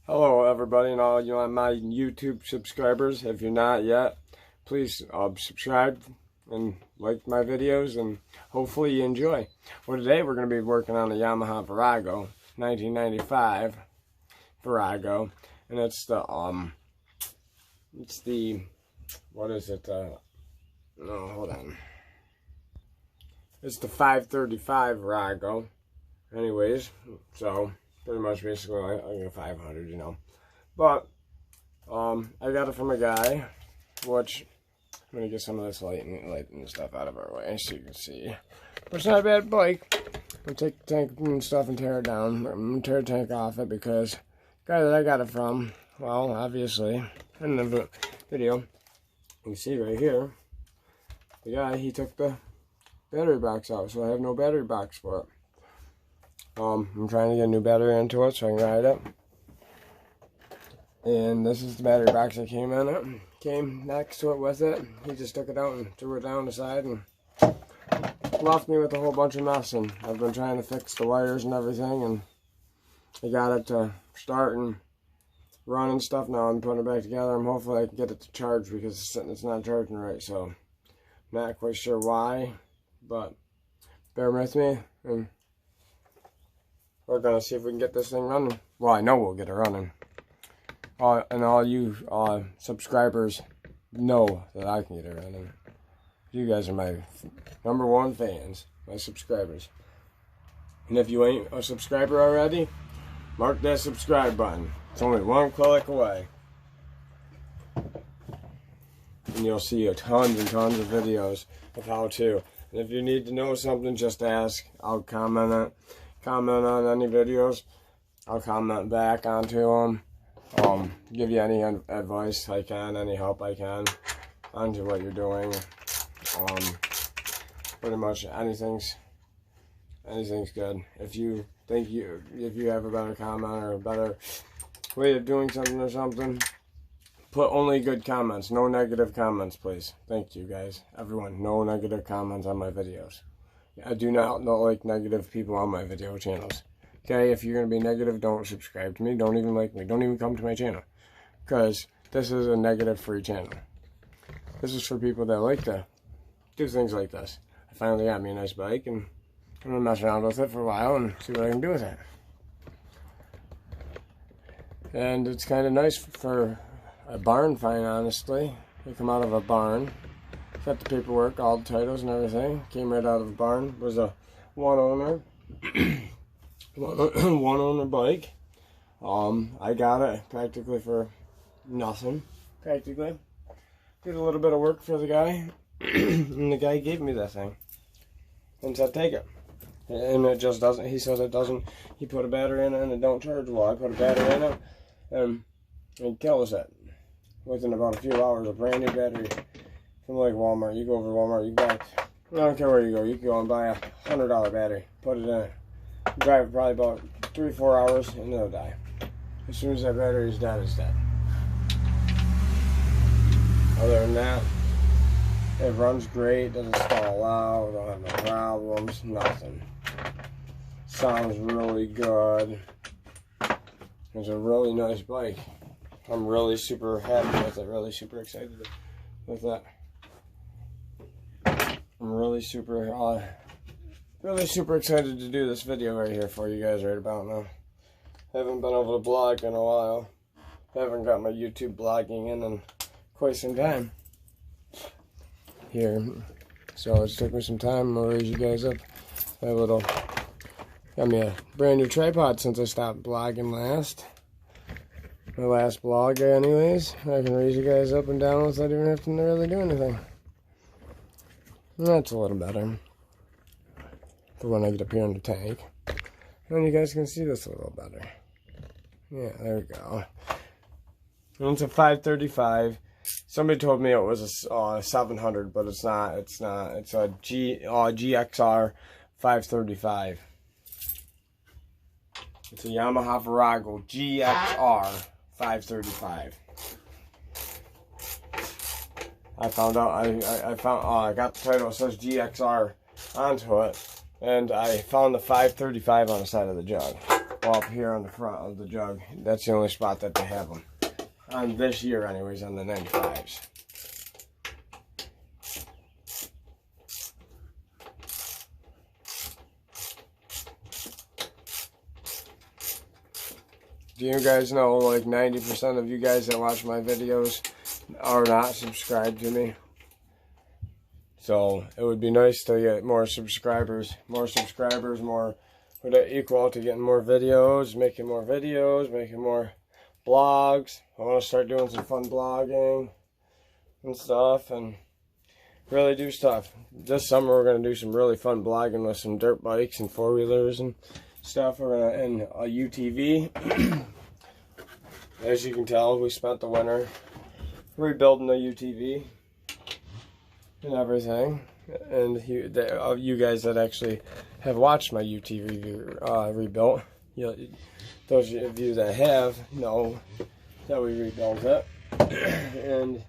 Hello everybody and all my YouTube subscribers. If you're not yet, please subscribe and like my videos, and hopefully you enjoy. Well, today we're going to be working on the Yamaha Virago 1995 Virago, and it's the what is it? No, hold on. It's the 535 Virago. Anyways, so pretty much basically like a 500, you know. But I got it from a guy, which I'm gonna get some of this light and stuff out of our way so you can see. But it's not a bad bike. I'll take the tank and stuff and tear it down. I'm gonna tear the tank off it because the guy that I got it from, well, obviously, in the video, you can see right here, the guy, he took the battery box out, so I have no battery box for it. I'm trying to get a new battery into it so I can ride it. And this is the battery box that came in it. Came next to it with it. He just took it out and threw it down the side and left me with a whole bunch of mess. And I've been trying to fix the wires and everything, and I got it to start and run and stuff. Now I'm putting it back together. I'm hopefully I can get it to charge because it's not charging right. So not quite sure why, but bear with me. And we're going to see if we can get this thing running. Well, I know we'll get it running. And all you subscribers know that I can get it running. You guys are my #1 fans, my subscribers. And if you ain't a subscriber already, mark that subscribe button. It's only one click away. And you'll see tons and tons of videos of how to. And if you need to know something, just ask. I'll comment on any videos. I'll comment back onto them. Give you any advice I can, any help I can onto what you're doing. Pretty much anything's good. If you think if you have a better comment or a better way of doing something or something, put only good comments, no negative comments, please. Thank you guys, everyone. No negative comments on my videos. I do not like negative people on my video channels. Okay, if you're going to be negative, don't subscribe to me. Don't even like me. Don't even come to my channel. Because this is a negative-free channel. This is for people that like to do things like this. I finally got me a nice bike, and I'm going to mess around with it for a while and see what I can do with it. And it's kind of nice for a barn find, honestly. They come out of a barn. Got the paperwork, all the titles and everything. Came right out of the barn. Was a one owner bike. I got it practically for nothing. Practically. Did a little bit of work for the guy. And the guy gave me that thing. And said take it. And it just doesn't, he says it doesn't, he put a battery in it and it don't charge well. I put a battery in it and it kills it. Within about a few hours, a brand new battery. From like Walmart, you go over to Walmart, you buy, I don't care where you go, you can go and buy a $100 battery, put it in it, drive it probably about 3-4 hours, and it'll die. As soon as that battery is dead, it's dead. Other than that, it runs great, doesn't stall out, don't have no problems, nothing. Sounds really good. It's a really nice bike. I'm really super happy with it, really super excited with that. I'm really super excited to do this video right here for you guys right about now. Haven't been able to blog in a while. Haven't got my YouTube blogging in quite some time here. So it's took me some time. I'll raise you guys up. Got me a brand new tripod since I stopped blogging last. My last blog anyways. I can raise you guys up and down without even having to really do anything. That's a little better for when I get up here in the tank. And you guys can see this a little better. Yeah, there we go. And it's a 535. Somebody told me it was a 700, but it's not. It's not. It's a GXR 535. It's a Yamaha Virago GXR 535. I found out, I got the title, it says GXR onto it, and I found the 535 on the side of the jug. up here on the front of the jug. That's the only spot that they have them. On this year anyways, on the 95s. Do you guys know, like 90% of you guys that watch my videos are not subscribed to me? So it would be nice to get more subscribers. More would equal to getting more videos, making more blogs. I want to start doing some fun blogging and stuff, and really do stuff. This summer we're going to do some really fun blogging with some dirt bikes and four-wheelers and stuff. We're going to, and a UTV. As you can tell, we spent the winter rebuilding the UTV and everything. And you guys that actually have watched my UTV rebuilt, those of you that have know that we rebuilt it. And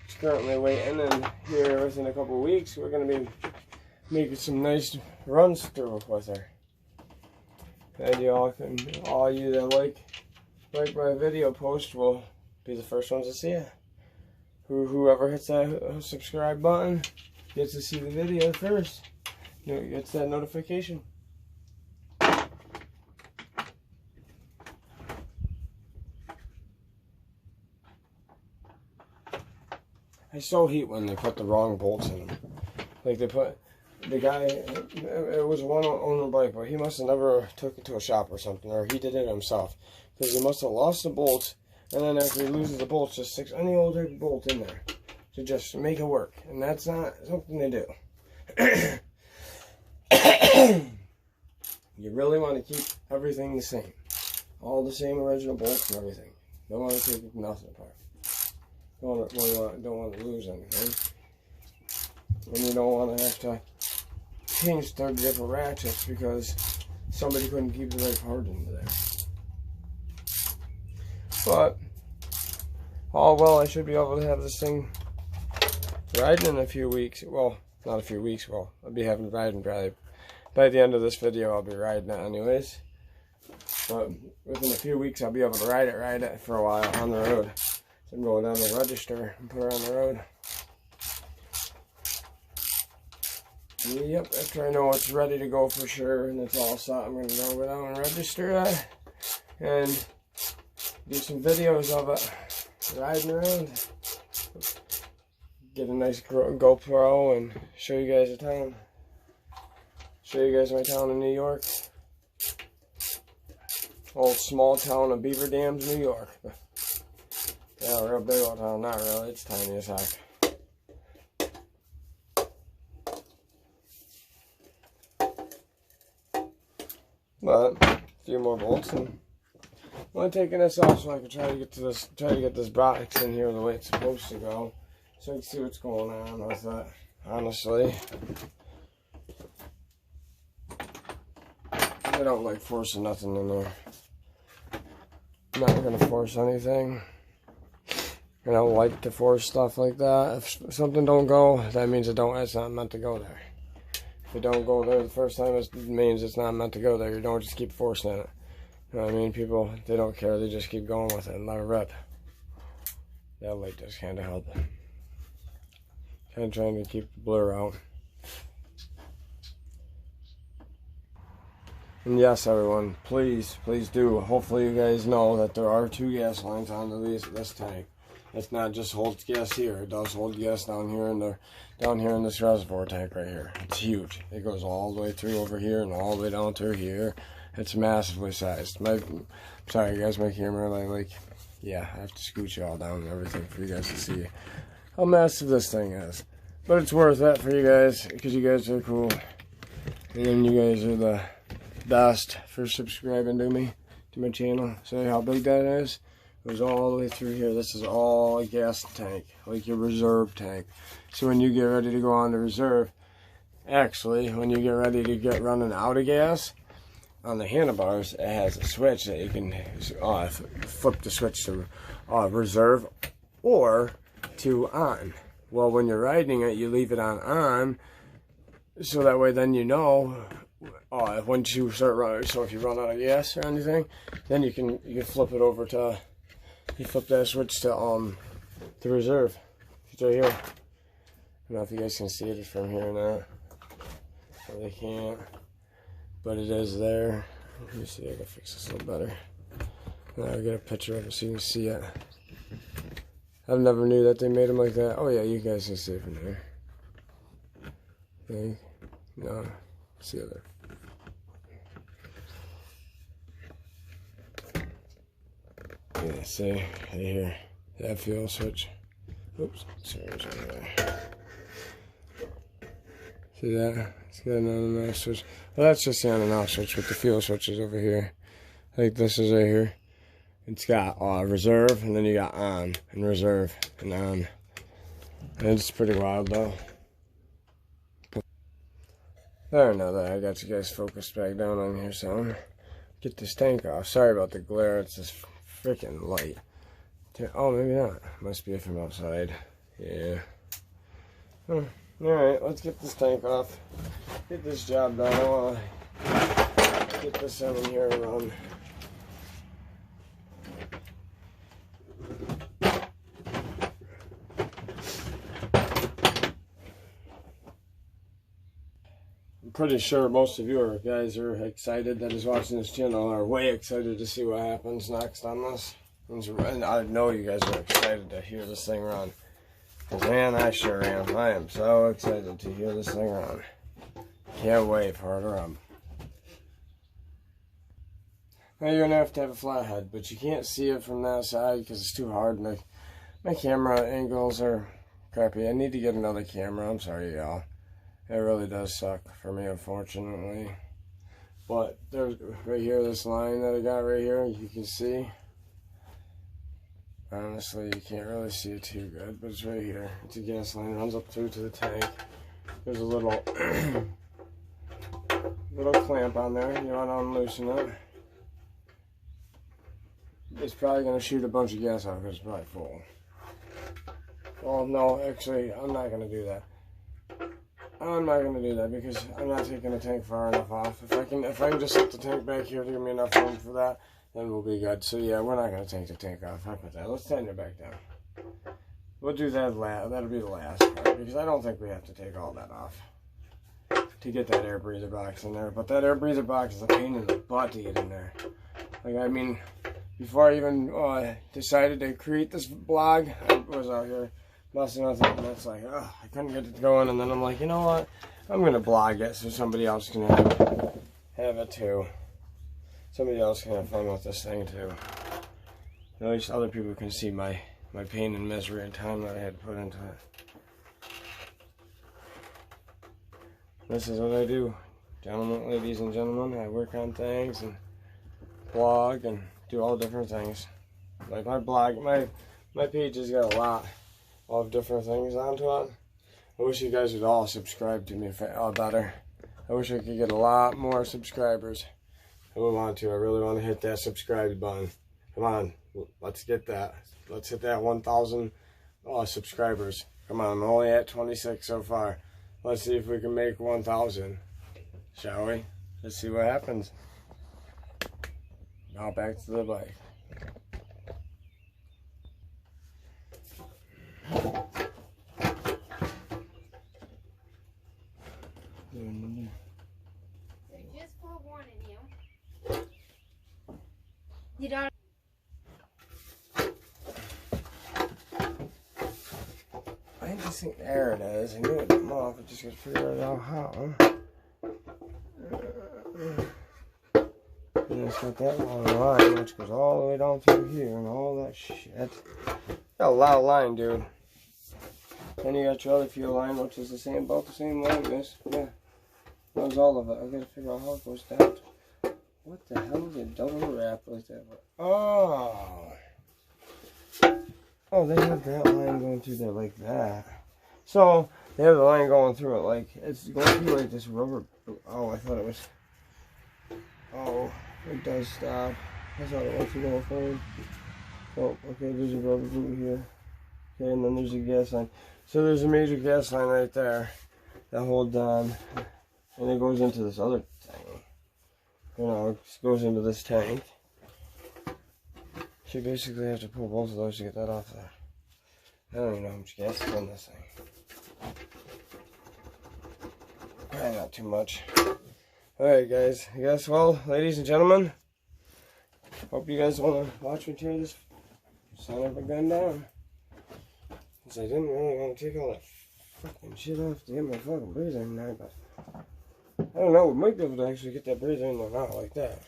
it's currently waiting, and here within a couple of weeks we're going to be making some nice runs through with her. And all you that like my video post will be the first ones to see it. Whoever hits that subscribe button gets to see the video first. Gets that notification. I so hate when they put the wrong bolts in them. Like they put, the guy, it was one owner bike, but he must have never took it to a shop or something, or he did it himself. Because he must have lost the bolts, and then after he loses the bolts, just sticks any old bolt in there to just make it work. And that's not something they do. You really want to keep everything the same. All the same original bolts and everything. Don't want to take nothing apart. Don't want to lose anything. And you don't want to have to change 30 different ratchets because somebody couldn't keep the right part into there. But, I should be able to have this thing riding in a few weeks. Well, not a few weeks. Well, I'll be having it riding probably by the end of this video. I'll be riding it anyways. But within a few weeks, I'll be able to ride it for a while on the road. So I'm going down to register and put her on the road. Yep, after I know it's ready to go for sure and it's all set, I'm going to go down and register it and do some videos of it, riding around. Get a nice GoPro and show you guys the town. Show you guys my town in New York. Old small town of Beaver Dams, New York. Yeah, real big old town, not really, it's tiny as heck. But a few more bolts, and I'm only taking this off so I can try to get this box in here the way it's supposed to go, so I can see what's going on with it. Honestly, I don't like forcing nothing in there. I'm not gonna force anything. I don't like to force stuff like that. If something don't go, that means it's not meant to go there. If it don't go there the first time, it means it's not meant to go there. You don't just keep forcing it. You know what I mean? People, they don't care. They just keep going with it and let it rip. That light does kind of help. Kind of trying to keep the blur out. And yes, everyone, please do. Hopefully you guys know that there are 2 gas lines on this tank. It's not just holds gas here. It does hold gas down here in this reservoir tank right here. It's huge. It goes all the way through over here and all the way down through here. It's massively sized. Sorry guys, my camera yeah, I have to scoot you all down and everything for you guys to see how massive this thing is. But it's worth it for you guys because you guys are cool. And you guys are the best for subscribing to me, to my channel. See how big that is? It goes all the way through here. This is all a gas tank, like your reserve tank. So when you get ready to go on the reserve, actually, when you get ready to get running out of gas, on the handlebars, it has a switch that you can flip the switch to reserve or to on. Well, when you're riding it, you leave it on, so that way then you know once you start running, so if you run out of gas or anything, then you can flip it over to, you flip that switch to reserve. It's right here. I don't know if you guys can see it from here or not. Well, they can't, but it is there. Let me see, I can fix this a little better. Now I'll get a picture of it so you can see it. I never knew that they made them like that. Oh yeah, you guys can see it from there. Okay. No, see it there. Yeah, see, right here, that fuel switch. Oops, sorry, there. See that? It's got an on and off switch. Well, that's just the on and off switch with the fuel switches over here. Like this is right here. It's got reserve, and then you got on, and reserve, and on. And it's pretty wild though. There, now that I got you guys focused back down on here, so get this tank off. Sorry about the glare, it's this freaking light. Oh, maybe not. Must be from outside. Yeah. Alright, let's get this tank off. Get this job done. I want to get this in here and run. I'm pretty sure most of you guys are excited that is watching this channel, are way excited to see what happens next on this. And I know you guys are excited to hear this thing run. Because man, I sure am. I am so excited to hear this thing run. Can't wait for it to run. Now you're going to have a flat head, but you can't see it from that side because it's too hard. My camera angles are crappy. I need to get another camera. I'm sorry, y'all. It really does suck for me, unfortunately. But there's right here, this line that I got right here, you can see. Honestly, you can't really see it too good, but it's right here. It's a gas line, runs up through to the tank. There's a little little clamp on there. You want to unloosen it. It's probably going to shoot a bunch of gas out because it's probably full. Well, no, actually, I'm not going to do that. I'm not going to do that because I'm not taking the tank far enough off. If I can just set the tank back here to give me enough room for that, then we'll be good. So yeah, we're not going to take the tank off. How about that? Let's tighten it back down. We'll do that last. That'll be the last part because I don't think we have to take all that off to get that air breather box in there. But that air breather box is a pain in the butt to get in there. Like, I mean, before I even decided to create this blog, I was out here messing with it, and it's like, oh, I couldn't get it going, and then I'm like, you know what, I'm going to blog it so somebody else can have it too. Somebody else can have fun with this thing too. At least other people can see my pain and misery and time that I had to put into it. This is what I do, gentlemen, ladies and gentlemen. I work on things and blog and do all different things. Like my blog, my page has got a lot of different things onto it. I wish you guys would all subscribe to me better. I wish I could get a lot more subscribers. I would want to. I really want to hit that subscribe button. Come on, let's get that. Let's hit that 1,000 subscribers. Come on, I'm only at 26 so far. Let's see if we can make 1,000. Shall we? Let's see what happens. Now back to the bike. Just forewarning you. You don't. I just think there it is. I knew it come off. I just got to figure it out how. And it's got that long line, which goes all the way down through here and all that shit. Got a lot of line, dude. Then you got your other fuel line, which is the same, about the same line, this. Yeah. That was all of it. I gotta figure out how it goes down. What the hell is it double wrap like that? Oh. Oh, they have that line going through there like that. So, they have the line going through it like, it's going through like this rubber. Oh, I thought it was. Oh, it does stop. I thought it was going forward. Oh, okay, there's a rubber boot here. Okay, and then there's a gas line. So there's a major gas line right there that holds on. and it goes into this other thing. You know, it goes into this tank. So you basically have to pull both of those to get that off there. I don't even know how much gas is in this thing. Probably not too much. Alright guys, I guess, well, ladies and gentlemen, hope you guys want to watch me tear this son of a gun down. Because I didn't really want to take all that fucking shit off to get my fucking breather in there, but I don't know, we might be able to actually get that breather in there now like that.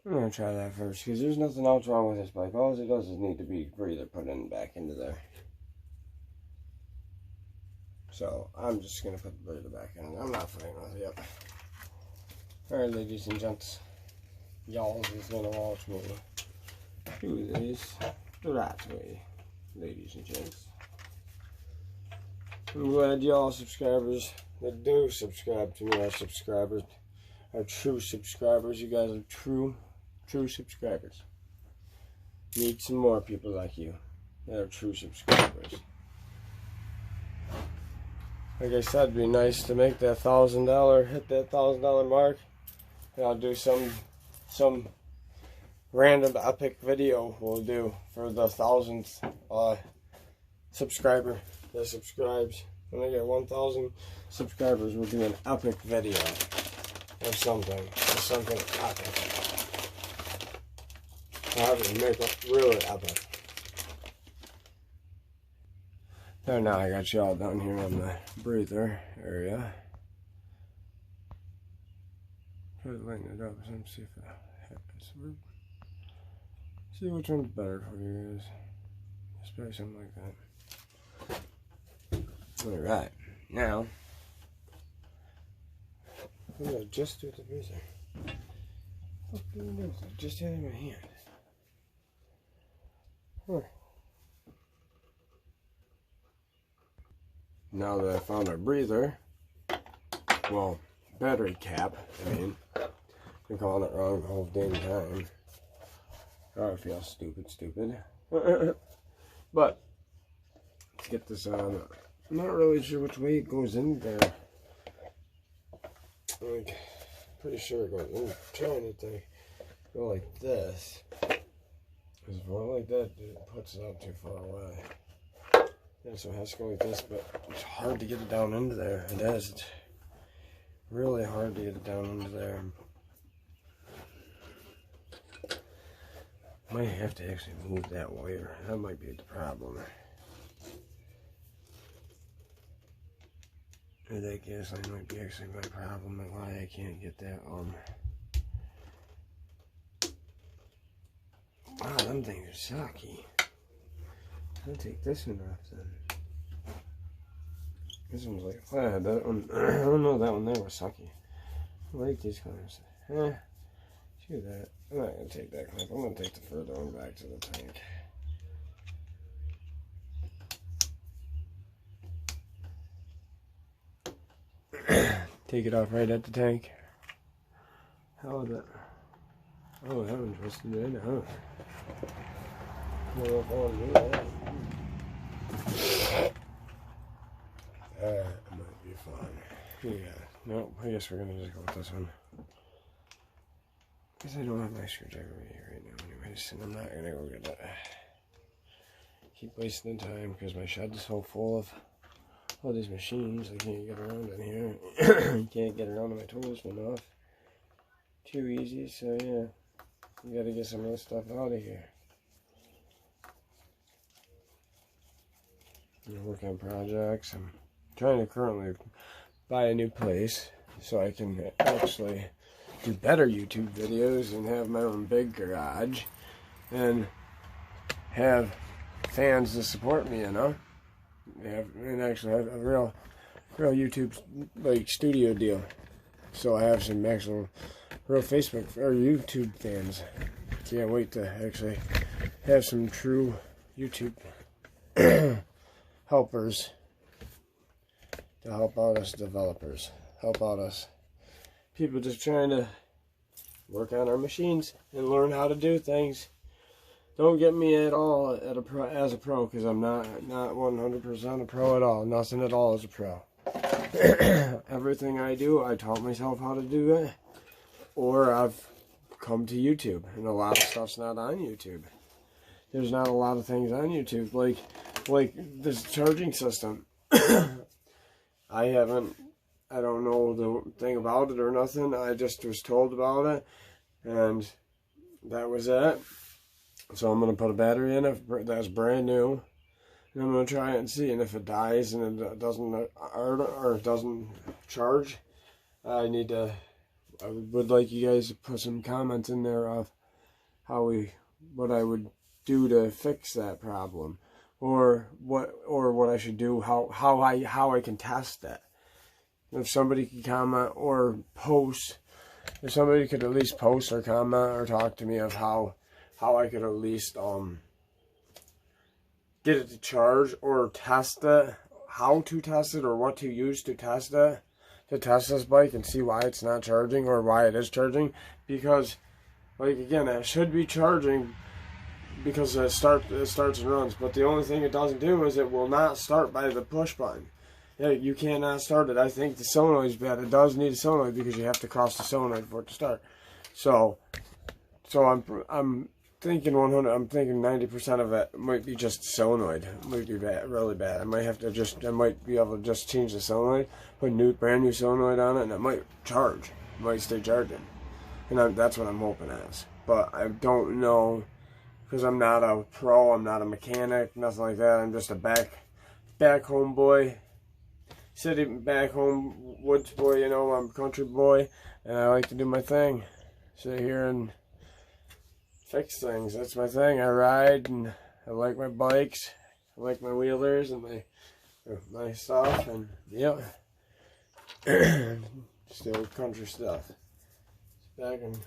I'm going to try that first, because there's nothing else wrong with this bike. All it does is need to be breather put in back into there. So, I'm just going to put the breather back in. I'm not fighting with it yet. Alright, ladies and gents. Y'all is going to watch me do this the right way, ladies and gents. I'm glad y'all subscribers that do subscribe to me are subscribers. Are true subscribers. You guys are true subscribers. Need some more people like you that are true subscribers. Like I said, it'd be nice to make that $1,000, hit that $1,000 mark, and I'll do some random epic video we'll do for the 1,000th subscriber that subscribes. When I get 1,000 subscribers, we'll do an epic video or something epic. I'll have to make it really epic. So now I got y'all down here on the breather area. Try to lighten it up and see if it happens. See which one's better for you guys. Just probably something like that. Alright, now I'm gonna just do the breather. What do you do? I just had it in my hand. Huh. Now that I found our breather, well, battery cap, I mean, I've been calling it wrong the whole damn time. Oh, I feel stupid. But, let's get this on. I'm not really sure which way it goes in there. Like, pretty sure it goes in. I'm trying it to go like this. Because if I go like that, it puts it out too far away. Yeah, so it has to go like this, but it's hard to get it down into there. It is. It's really hard to get it down into there. Might have to actually move that wire. That might be the problem. Or that gas line might be actually my problem and why I can't get that Wow, them things are sucky. I'll take this one off then. This one's like flat. That one, I don't know, that one there was sucky. I like these colors. Screw that. I'm not going to take that clip. I'm going to take the further one back to the tank. Take it off right at the tank. How is that? Oh, that one's twisted in, huh? I don't know if I want to do that. That might be fun. Yeah. No, I guess we're going to just go with this one. Because I don't have my screwdriver right now anyways, and I'm not going to go get it. Keep wasting time because my shed is so full of all these machines. I can't get around in here. Can't get around to my tools enough. Too easy, so yeah. You gotta get some of this stuff out of here. I'm working on projects. I'm trying to currently buy a new place so I can actually do better YouTube videos and have my own big garage and have fans to support me, you know? And actually have a real YouTube like studio deal. So I have some actual real Facebook or YouTube fans. Can't wait to actually have some true YouTube helpers to help out us developers, help out us people just trying to work on our machines and learn how to do things. Don't get me at all as a pro because I'm not 100% a pro at all. Nothing at all as a pro. everything I do, I taught myself how to do it, or I've come to YouTube, and a lot of stuff's not on YouTube. There's not a lot of things on YouTube, like this charging system. I don't know the thing about it or nothing. I just was told about it, and that was it. So I'm going to put a battery in it that's brand new, and I'm going to try it and see. And if it dies and it doesn't, or it doesn't charge, I would like you guys to put some comments in there of what I would do to fix that problem, or what I should do, how I can test it. If somebody could comment or post, if somebody could at least post or comment or talk to me of how I could at least get it to charge or test it, how to test it or what to use to test it, to test this bike and see why it's not charging or why it is charging. Because, like, again, it should be charging because it starts and runs, but the only thing it doesn't do is it will not start by the push button. Yeah, you cannot start it. I think the solenoid is bad. It does need a solenoid because you have to cross the solenoid for it to start. So I'm thinking 100. I'm thinking 90% of it might be just solenoid. It might be bad, really bad. I might be able to just change the solenoid, put a brand new solenoid on it, and it might charge. It might stay charging, and that's what I'm hoping as. But I don't know because I'm not a pro. I'm not a mechanic. Nothing like that. I'm just a back home boy. City back home woods boy, you know, I'm a country boy, and I like to do my thing. Sit here and fix things. That's my thing. I ride, and I like my bikes. I like my wheelers and my stuff, and yeah, still country stuff. Back and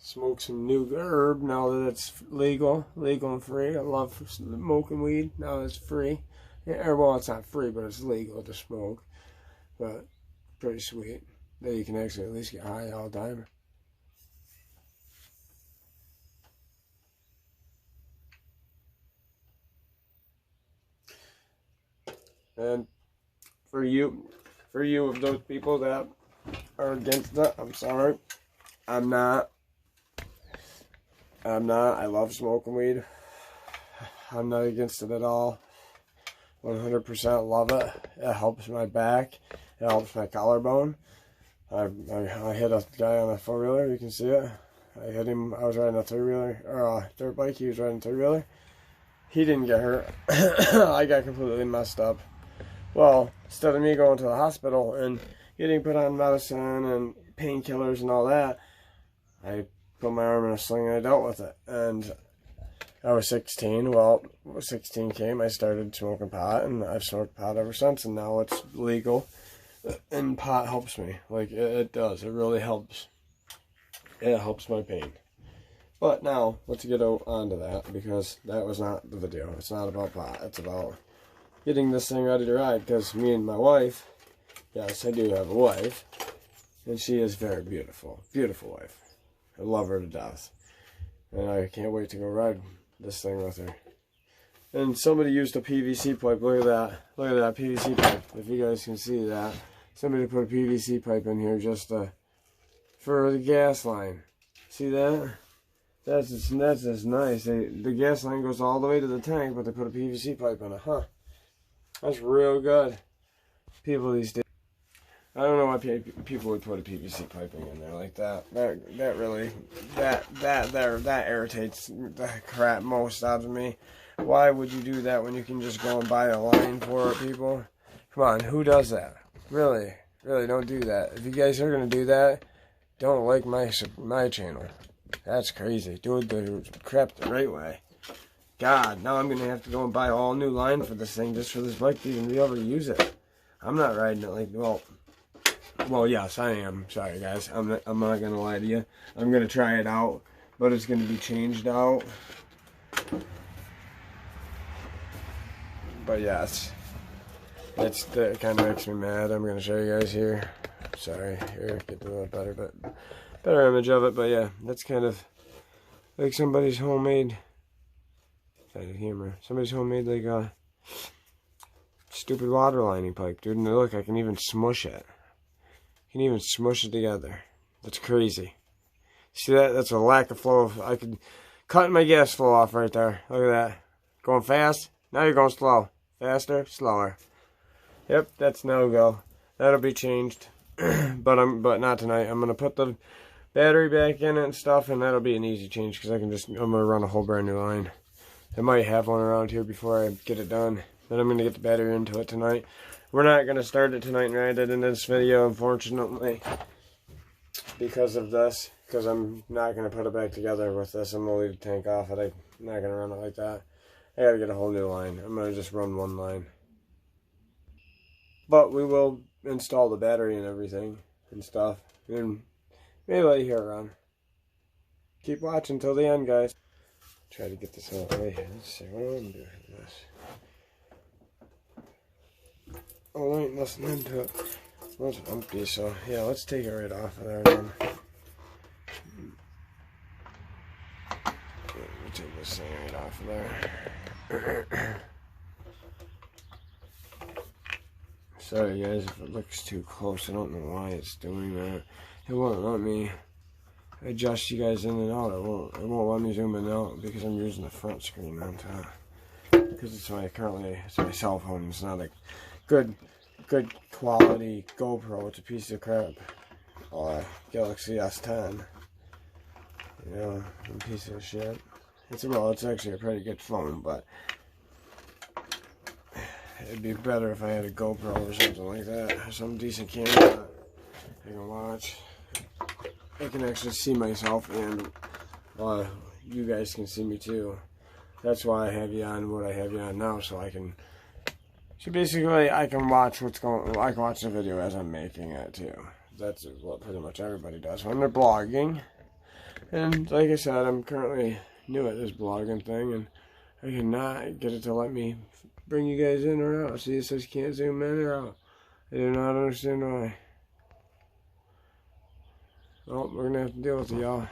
smoke some new herb now that it's legal and free. I love smoking weed now that it's free. Yeah, well, it's not free, but it's legal to smoke. But pretty sweet that you can actually at least get high all the time. And for you of those people that are against it, I'm sorry. I'm not. I love smoking weed. I'm not against it at all. 100% love it. It helps my back. It helps my collarbone. I hit a guy on a four-wheeler. You can see it. I hit him. I was riding a three-wheeler, or a dirt bike. He was riding a three-wheeler. He didn't get hurt. I got completely messed up. Well, instead of me going to the hospital and getting put on medicine and painkillers and all that, I put my arm in a sling and I dealt with it. And I was 16. Well, when 16 came, I started smoking pot, and I've smoked pot ever since, and now it's legal. And pot helps me. Like, it does. It really helps. It helps my pain. But now, let's get on to that, because that was not the video. It's not about pot. It's about getting this thing ready to ride, because me and my wife, yes, I do have a wife, and she is very beautiful. Beautiful wife. I love her to death. And I can't wait to go ride this thing with her. And somebody used a PVC pipe. Look at that. Look at that PVC pipe. If you guys can see that. Somebody put a PVC pipe in here just for the gas line. See that? That's just nice. The gas line goes all the way to the tank, but they put a PVC pipe in it. Huh. That's real good. People these days. I don't know why people would put a PVC piping in there like that. That really irritates the crap most out of me. Why would you do that when you can just go and buy a line for it, people? Come on, who does that? Really, don't do that. If you guys are gonna do that, don't like my channel. That's crazy. Do the crap the right way. God, now I'm gonna have to go and buy a all new line for this thing just for this bike to even be able to use it. I'm not riding it like well, yes, I am. Sorry, guys. I'm not gonna lie to you. I'm gonna try it out, but it's gonna be changed out. But yes, that kind of makes me mad. I'm gonna show you guys here. Sorry, here, get a little better image of it. But yeah, that's kind of like somebody's homemade. Somebody's homemade like Stupid water lining pipe, dude. And look, I can even smush it. I can even smush it together. That's crazy. See that? That's a lack of flow. I could cut my gas flow off right there. Look at that. Going fast. Now you're going slow. Faster, slower. Yep, that's no go. That'll be changed. but not tonight. I'm gonna put the battery back in it and stuff, and that'll be an easy change because I'm gonna run a whole brand new line. I might have one around here before I get it done. Then I'm gonna get the battery into it tonight. We're not gonna start it tonight and ride it in this video, unfortunately, because of this. Because I'm not gonna put it back together with this. I'm gonna leave the tank off it. I'm not gonna run it like that. I gotta get a whole new line. I'm gonna just run one line. But we will install the battery and everything and stuff. And maybe let you hear it run. Keep watching till the end, guys. Try to get this out of the way here. Let's see, what do I want to do with this? Oh, there ain't nothing into it. Well, it's empty, so yeah, let's take it right off of there then. Let me take this thing right off of there. Sorry guys if it looks too close. I don't know why it's doing that. It won't let me adjust you guys in and out. It won't let me zoom in and out because I'm using the front screen on top. Because it's my cell phone. It's not a good quality GoPro. It's a piece of crap. Galaxy S10. You know, a piece of shit. It's actually a pretty good phone, but it'd be better if I had a GoPro or something like that. Some decent camera I can watch. I can actually see myself, and you guys can see me too. That's why I have you on what I have you on now, so I can. So basically, I can watch I can watch the video as I'm making it too. That's what pretty much everybody does when they're blogging. And like I said, I'm currently new at this blogging thing, and I cannot get it to let me bring you guys in or out. See, it says can't zoom in or out. I do not understand why. Well, we're gonna have to deal with it, y'all.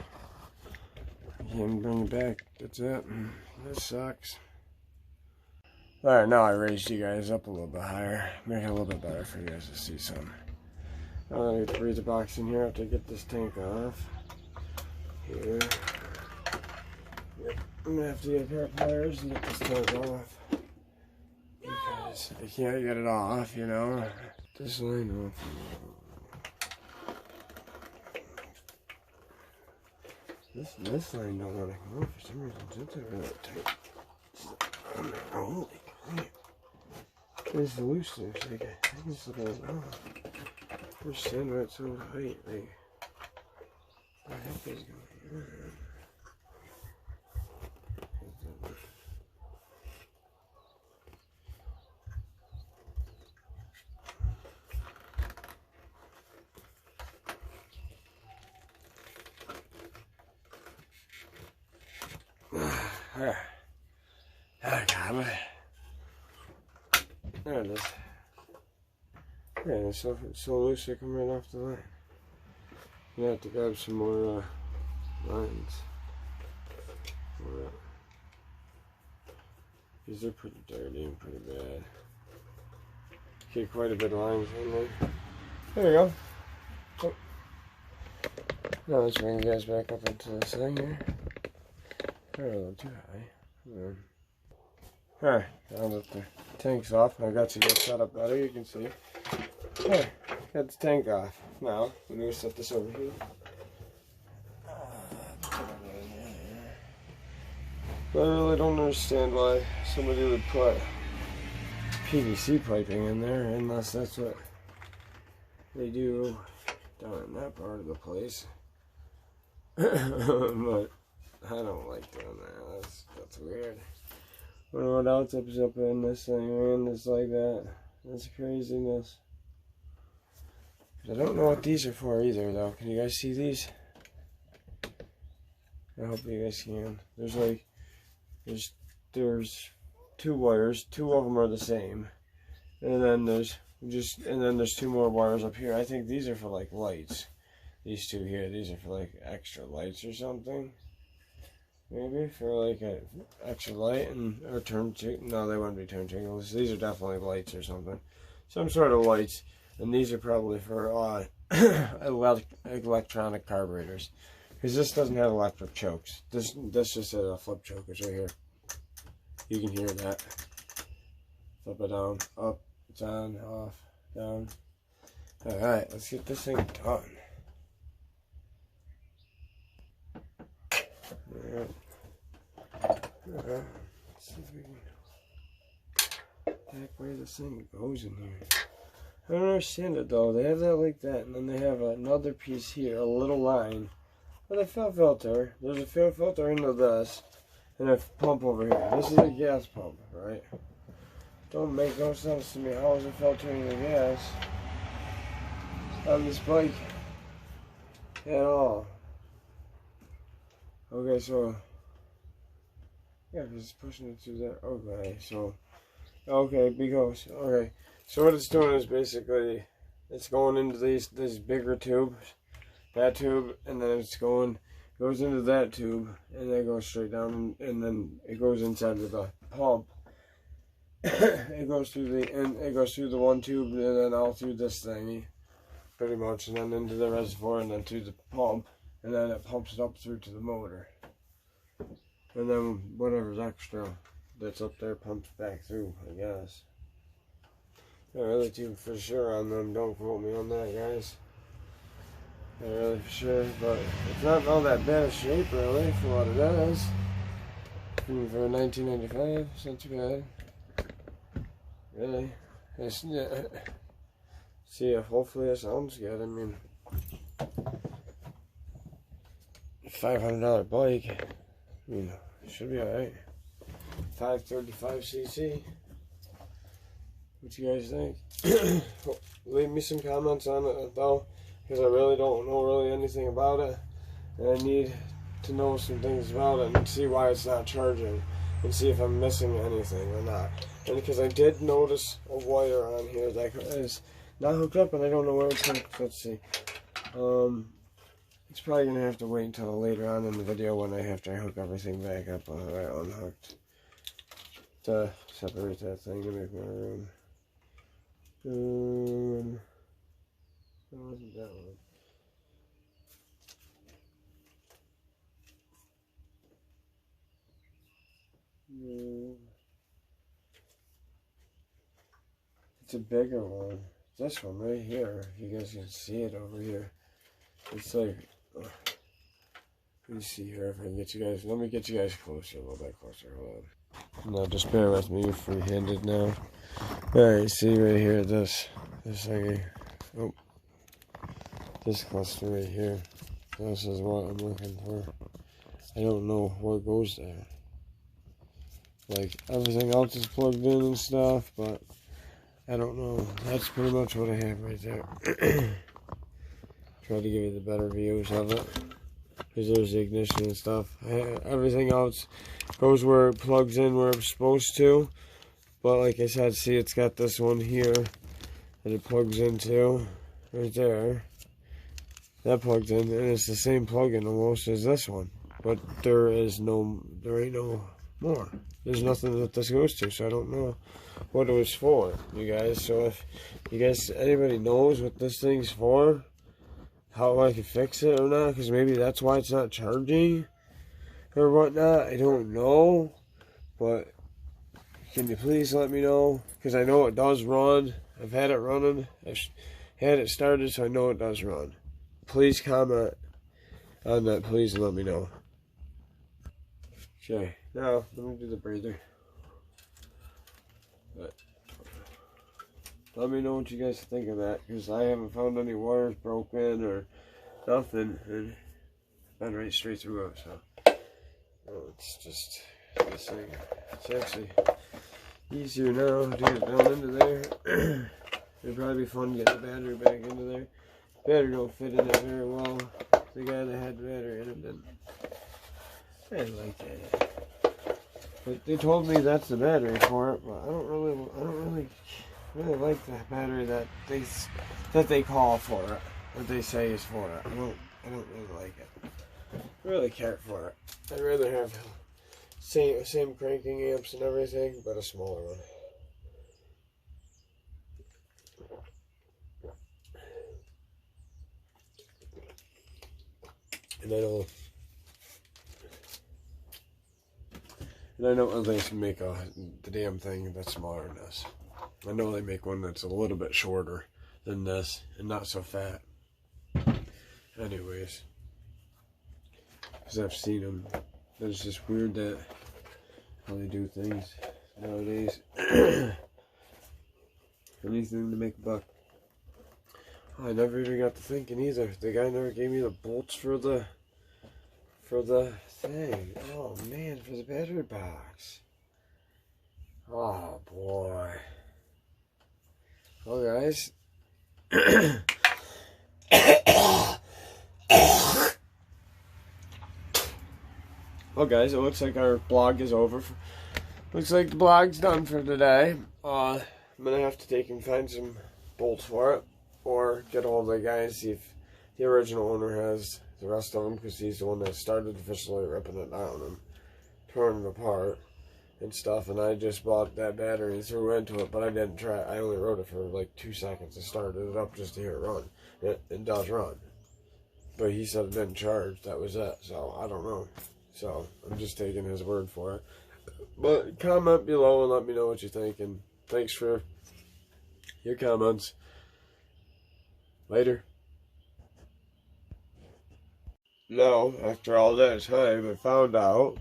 I can't bring it back. That's it. That sucks. Alright, now I raised you guys up a little bit higher. Make it a little bit better for you guys to see some. Now I'm gonna get the freezer box in here after I get this tank off. Here. Yep. I'm gonna have to get a pair of pliers and get this tank off. Because I can't get it off, you know. This line off. This line don't want to come off for some reason. It's really tight. Holy crap. There's the looseness. Like, I think it's looking off. We're standing right so tight. Like, what the heck is going on? I got it. There it is. Yeah, it's so loose they come right off the line. You have to grab some more lines. These are pretty dirty and pretty bad. Get quite a bit of lines in there. There we go. Oh. Now let's bring you guys back up into this thing here. They're a little too high. Alright, now that the tank's off, I got you guys set up better, you can see. There, got the tank off. Now, let me set this over here. But I really don't understand why somebody would put PVC piping in there, unless that's what they do down in that part of the place. But I don't like doing that. That's weird. I wonder what else is up in this thing, man. It's like that. That's craziness. I don't know what these are for either, though. Can you guys see these? I hope you guys can. There's two wires. Two of them are the same, and then there's two more wires up here. I think these are for like lights. These two here. These are for like extra lights or something. maybe for like a extra light or turn. No, they wouldn't be turn signals. These are definitely lights or something, some sort of lights. And these are probably for electronic carburetors, because this doesn't have electric chokes. This just has a flip chokers right here. You can hear that. Flip it down, up, it's on, off, down. All right, let's get this thing done. Alright. Let's see if we can back where this thing goes in here. I don't understand it though. They have that like that, and then they have another piece here, a little line with a fill filter. There's a fill filter into this, and a pump over here. This is a gas pump, right? Don't make no sense to me. How is it filtering the gas on this bike at all? Okay, so yeah, because it's pushing it through there. Okay, so so what it's doing is basically it's going into these bigger tubes, that tube, and then goes into that tube, and then it goes straight down, and then it goes inside of the pump. it goes through the one tube, and then all through this thingy, pretty much, and then into the reservoir, and then through the pump, and then it pumps it up through to the motor, and then whatever's extra that's up there pumps back through, I guess. Not really too for sure on them. Don't quote me on that, guys. Not really for sure, but it's not all that bad of shape, really, for what it is. Even for 1995, it's not too bad. Really. See if hopefully it sounds good. I mean, $500 bike. I mean, it should be alright. 535cc. What you guys think? Leave me some comments on it though, because I really don't know anything about it, and I need to know some things about it and see why it's not charging, and see if I'm missing anything or not. And because I did notice a wire on here that is not hooked up, and I don't know where it's hooked. Let's see. It's probably gonna have to wait until later on in the video when I have to hook everything back up unhooked to separate that thing to make more room. That wasn't that one. It's a bigger one. This one right here. If you guys can see it over here. It's like, let me see here if I can get you guys. Let me get you guys closer, a little bit closer. Hold on. No, just bear with me. You're free-handed now. Alright, see right here, this thing. Oh, this cluster right here. This is what I'm looking for. I don't know what goes there. Like, everything else is plugged in and stuff, but I don't know. That's pretty much what I have right there. Try to give you the better views of it. Because there's the ignition and stuff. Everything else goes where it plugs in where it's supposed to. But like I said, see, it's got this one here that it plugs into. Right there. That plugs in. And it's the same plug-in almost as this one. But there ain't no more. There's nothing that this goes to. So I don't know what it was for, you guys. So if you guys, anybody knows what this thing's for, how I can fix it or not, because maybe that's why it's not charging or whatnot. I don't know, but can you please let me know? Because I know it does run. I've had it running. I've had it started, so I know it does run. Please comment on that, please, and let me know. Okay, now let me do the breather. But let me know what you guys think of that, because I haven't found any wires broken or nothing, and been right straight through it. So it's just this thing. It's actually easier now to get it down into there. It'd probably be fun to get the battery back into there. Battery don't fit in it very well. The guy that had the battery in it didn't. I didn't like that. But they told me that's the battery for it, but I don't really like the battery that they call for it, that they say is for it. I don't really like it. really care for it. I'd rather have same cranking amps and everything, but a smaller one. And I know they can make the damn thing that's smaller than this. I know they make one that's a little bit shorter than this and not so fat. Anyways, because I've seen them. It's just weird that how they do things nowadays. Anything to make a buck. I never even got to thinking either. The guy never gave me the bolts for the thing. Oh man, for the battery box. Oh boy. Well guys. Well guys, it looks like our blog is over. Looks like the blog's done for today. I'm gonna have to take and find some bolts for it, or get all the guy and see if the original owner has the rest of them, because he's the one that started officially ripping it down and tearing it apart and stuff. And I just bought that battery and threw into it, but I didn't try. I only rode it for like 2 seconds. I started it up just to hear it run. It does run, but he said it didn't charge. That was it. So I don't know. So I'm just taking his word for it. But comment below and let me know what you think, and thanks for your comments. Later. Now, after all that time, I found out,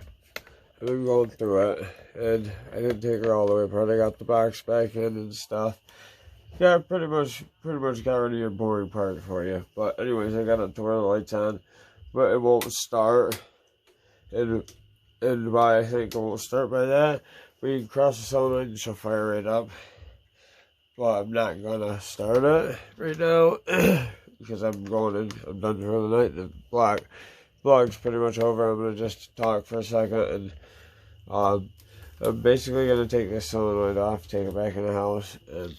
I've been going through it, and I didn't take her all the way apart. I got the box back in and stuff. Yeah, pretty much got rid of your boring part for you. But anyways, I got it to where the light's on, but it won't start. And by I think it won't start by that, we can cross the solenoid and she'll fire right up. But I'm not gonna start it right now because I'm done for the night. The vlog's pretty much over. I'm gonna just talk for a second, and I'm basically gonna take this solenoid off, take it back in the house, and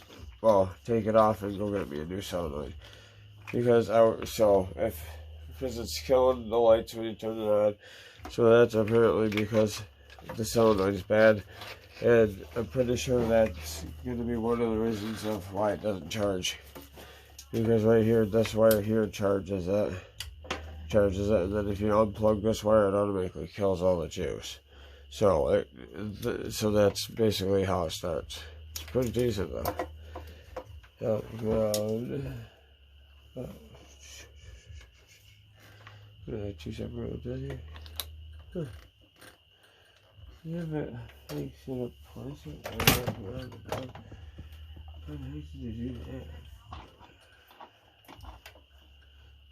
take it off and go get me a new solenoid, because it's killing the lights when you turn it on. So that's apparently because the solenoid is bad, and I'm pretty sure that's going to be one of the reasons of why it doesn't charge. Because right here, this wire here charges it, and then if you unplug this wire, it automatically kills all the juice. So that's basically how it starts. It's pretty decent though. Two separate roads in here. Huh. Yeah, but I think set up twice. How the heck did you do that?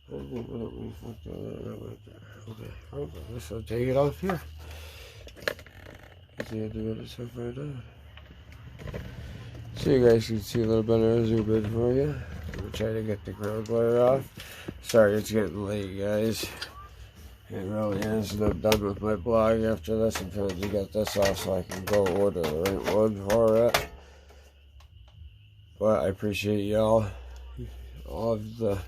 I don't think what we fucked all that like that. Okay, hold on. Let's take it off here. See, I do it so far down. So you guys can see a little better. I'll zoom in for you. I'm gonna try to get the ground glare off. Sorry, it's getting late, guys. It really is, and I'm done with my blog after this. I'm trying to get this off so I can go order the right one for it. But I appreciate y'all, all of the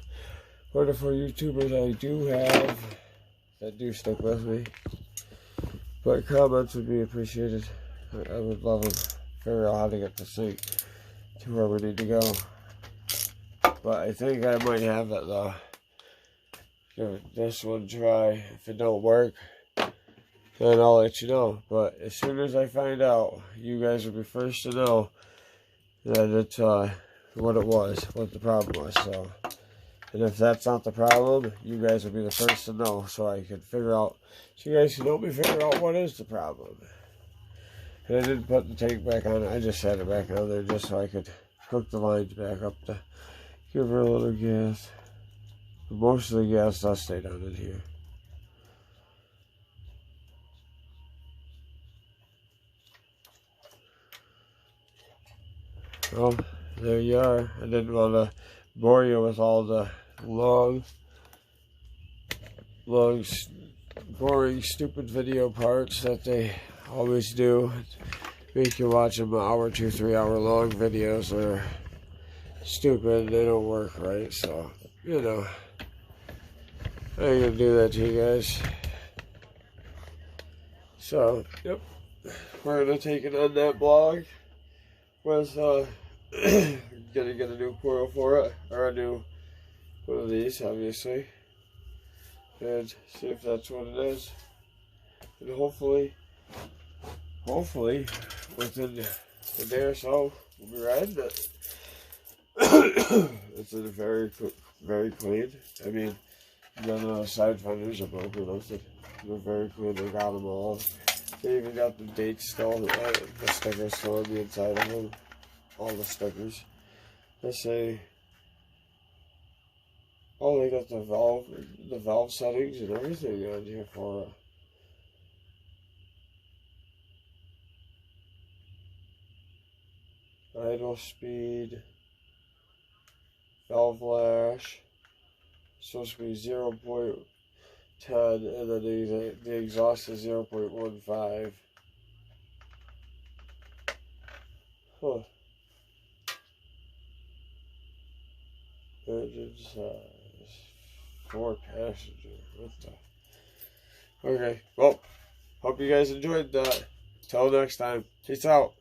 wonderful YouTubers I do have that do stick with me. But comments would be appreciated. I would love them. Figure out how to get this thing to where we need to go. But I think I might have it though. Give this one a try. If it don't work, then I'll let you know. But as soon as I find out, you guys will be first to know that it's what it was, what the problem was. So, and if that's not the problem, you guys will be the first to know, so I can figure out. So you guys can help me figure out what is the problem. And I didn't put the tank back on it. I just had it back on there just so I could hook the lines back up to give her a little gas. Most of the gas does stay down in here. Well, there you are. I didn't want to bore you with all the long, boring, stupid video parts that they always do. Make you watch them 1 hour, 2, 3 hour long videos that are stupid. They don't work right, so, you know. I ain't gonna do that to you guys. So, yep, we're gonna take it on that blog. Was gonna get a new coil for it, or a new one of these, obviously, and see if that's what it is. And hopefully, within a day or so, we'll be riding it. It's in very clean. I mean, none of the side fenders are broken. They're very clean. They got them all. They even got the dates still, the stickers still on the inside of them. All the stickers. They say, oh, they got the valve settings and everything on here for it. Idle speed, valve lash, supposed to be 0.10, and then the exhaust is 0.15. Huh. Engine size, 4 passenger. What the? Okay, well, hope you guys enjoyed that. Till next time, peace out.